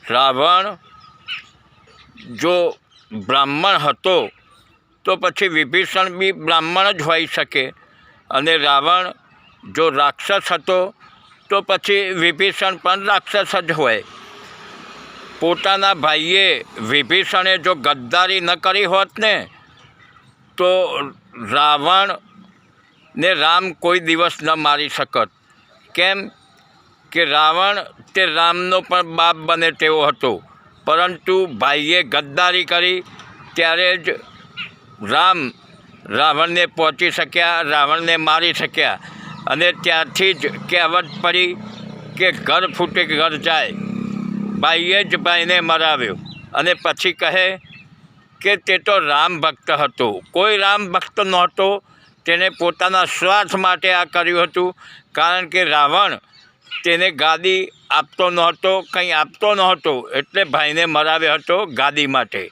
રાવણ જો બ્રાહ્મણ હતો તો પછી વિભીષણ બી બ્રાહ્મણ જ હોઈ શકે, અને રાવણ જો રાક્ષસ હતો તો પછી વિભીષણ પણ રાક્ષસ જ હોય. પોતાના ભાઈએ વિભીષણે જો ગદ્દારી ન કરી હોત ને તો રાવણને રામ કોઈ દિવસ ન મારી શકત. કેમ કે રાવણ તે રામનો પણ બાપ બને તેવો હતો, પરંતુ ભાઈએ ગદ્દારી કરી ત્યારે જ રાવણને પહોંચી શક્યા, રાવણને મારી શક્યા. અને ત્યારથી જ કહેવત પડી કે ઘર ફૂટે ઘર જાય. ભાઈએ જ ભાઈને મરાવ્યો અને પછી કહે કે તે તો રામ ભક્ત હતો. કોઈ રામ ભક્ત નહોતો, તેને પોતાના સ્વાર્થ માટે આ કર્યું હતું. કારણ કે રાવણ તેને ગાદી આપતો નહોતો, કંઈ આપતો નહોતો, એટલે ભાઈને મરાવ્યો હતો ગાદી માટે.